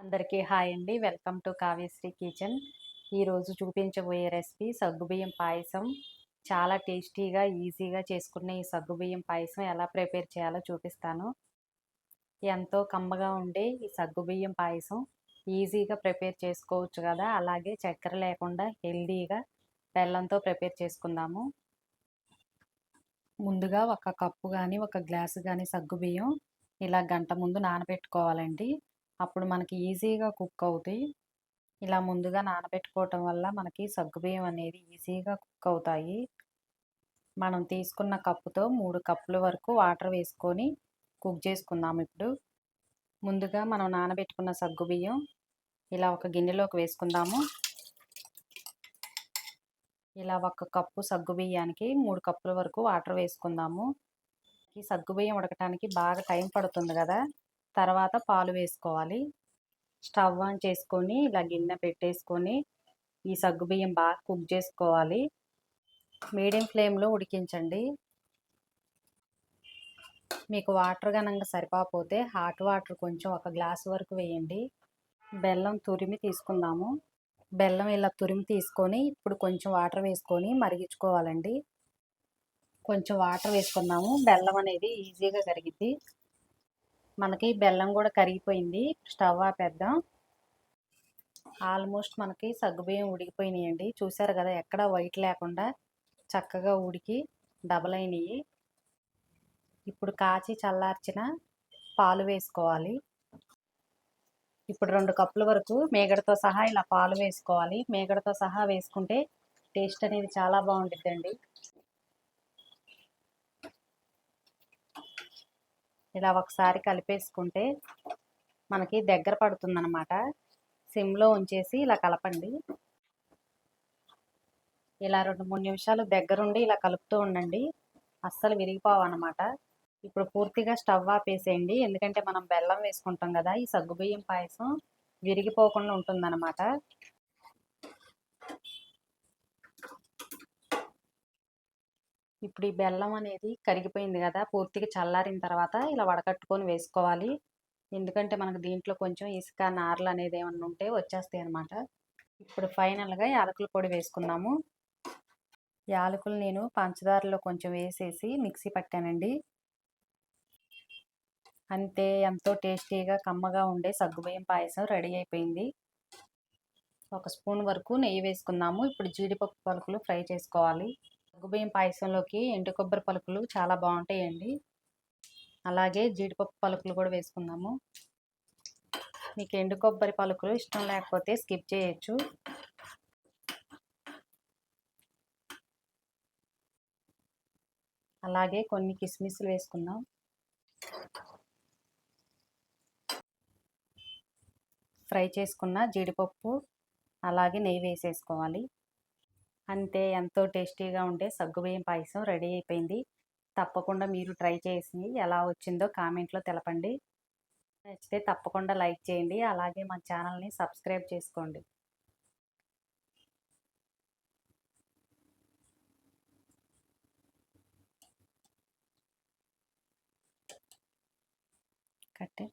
అందరికీ హాయ్ అండి. Welcome to Kavyasri kitchen. ఈరోజు చూపించబోయే రెసిపీ సగ్గుబియ్యం పాయసం. చాలా టేస్టీగా, ఈజీగా చేసుకునే ఈ సగ్గుబియ్యం పాయసం ఎలా ప్రిపేర్ చేయాలో చూపిస్తాను. ఎంతో కమ్మగా ఉండే ఈ సగ్గుబియ్యం పాయసం ఈజీగా ప్రిపేర్ చేసుకోవచ్చు కదా. అలాగే చక్కెర లేకుండా హెల్దీగా బెల్లంతో ప్రిపేర్ చేసుకుందాము. ముందుగా ఒక కప్పు కానీ ఒక గ్లాసు కానీ సగ్గుబియ్యం ఇలా గంట ముందు నానబెట్టుకోవాలండి. అప్పుడు మనకి ఈజీగా కుక్ అవుతాయి. ఇలా ముందుగా నానబెట్టుకోవటం వల్ల మనకి సగ్గుబియ్యం అనేది ఈజీగా కుక్ అవుతాయి. మనం తీసుకున్న కప్పుతో 3 కప్పుల వరకు వాటర్ వేసుకొని కుక్ చేసుకుందాం. ఇప్పుడు ముందుగా మనం నానబెట్టుకున్న సగ్గుబియ్యం ఇలా ఒక గిన్నెలోకి వేసుకుందాము. ఇలా ఒక కప్పు సగ్గుబియ్యానికి 3 కప్పుల వరకు వాటర్ వేసుకుందాము. ఈ సగ్గుబియ్యం ఉడకటానికి బాగా టైం పడుతుంది కదా. తర్వాత పాలు వేసుకోవాలి. స్టవ్ ఆన్ చేసుకొని ఇలా గిన్నె పెట్టేసుకొని ఈ సగ్గుబియ్యం బాగా కుక్ చేసుకోవాలి. మీడియం ఫ్లేమ్లో ఉడికించండి. మీకు వాటర్ గనంగా సరిపోతే హాట్ వాటర్ కొంచెం ఒక గ్లాస్ వరకు వేయండి. బెల్లం తురిమి తీసుకుందాము. బెల్లం ఇలా తురిమి తీసుకొని ఇప్పుడు కొంచెం వాటర్ వేసుకొని మరిగించుకోవాలండి. కొంచెం వాటర్ వేసుకున్నాము. బెల్లం అనేది ఈజీగా కరిగిద్ది. మనకి బెల్లం కూడా కరిగిపోయింది. స్టవ్ ఆపేద్దాం. ఆల్మోస్ట్ మనకి సగ్గుబియ్యం ఉడికిపోయినాయండి. చూసారు కదా, ఎక్కడ వైట్ లేకుండా చక్కగా ఉడికి డబల్ అయినాయి. ఇప్పుడు కాచి చల్లార్చిన పాలు వేసుకోవాలి. ఇప్పుడు 2 కప్పుల వరకు మేగడతో సహా ఇలా పాలు వేసుకోవాలి. మేగడతో సహా వేసుకుంటే టేస్ట్ అనేది చాలా బాగుంటుందండి. ఇలా ఒకసారి కలిపేసుకుంటే మనకి దగ్గర పడుతుందన్నమాట. సిమ్లో ఉంచేసి ఇలా కలపండి. ఇలా 2-3 నిమిషాలు దగ్గరుండి ఇలా కలుపుతూ ఉండండి. అస్సలు విరిగిపోవన్నమాట. ఇప్పుడు పూర్తిగా స్టవ్ ఆపేసేయండి. ఎందుకంటే మనం బెల్లం వేసుకుంటాం కదా, ఈ సగ్గుబియ్యం పాయసం విరిగిపోకుండా ఉంటుందన్నమాట. ఇప్పుడు ఈ బెల్లం అనేది కరిగిపోయింది కదా, పూర్తిగా చల్లారిన తర్వాత ఇలా వడకట్టుకొని వేసుకోవాలి. ఎందుకంటే మనకు దీంట్లో కొంచెం ఇసుక నారలు అనేది ఏమన్నా ఉంటే వచ్చేస్తాయి అన్నమాట. ఇప్పుడు ఫైనల్గా యాలకుల పొడి వేసుకుందాము. యాలకులు నేను పంచదారలో కొంచెం వేసేసి మిక్సీ పట్టానండి. అంతే, ఎంతో టేస్టీగా కమ్మగా ఉండే సగ్గుబియ్యం పాయసం రెడీ అయిపోయింది. ఒక స్పూన్ వరకు నెయ్యి వేసుకుందాము. ఇప్పుడు జీడిపప్పు పలుకులు ఫ్రై చేసుకోవాలి. సగ్గుబియ్యం పాయసంలోకి ఎండు కొబ్బరి పలుకులు చాలా బాగుంటాయండి. అలాగే జీడిపప్పు పలుకులు కూడా వేసుకుందాము. మీకు ఎండు కొబ్బరి పలుకులు ఇష్టం లేకపోతే స్కిప్ చేయొచ్చు. అలాగే కొన్ని కిస్మిస్లు వేసుకుందాం. ఫ్రై చేసుకున్న జీడిపప్పు అలాగే నెయ్యి వేసేసుకోవాలి. అంతే, ఎంతో టేస్టీగా ఉండే సగ్గుబియ్యం పాయసం రెడీ అయిపోయింది. తప్పకుండా మీరు ట్రై చేసి ఎలా వచ్చిందో కామెంట్లో తెలపండి. నచ్చితే తప్పకుండా లైక్ చేయండి. అలాగే మా ఛానల్ని సబ్స్క్రైబ్ చేసుకోండి. కట్టే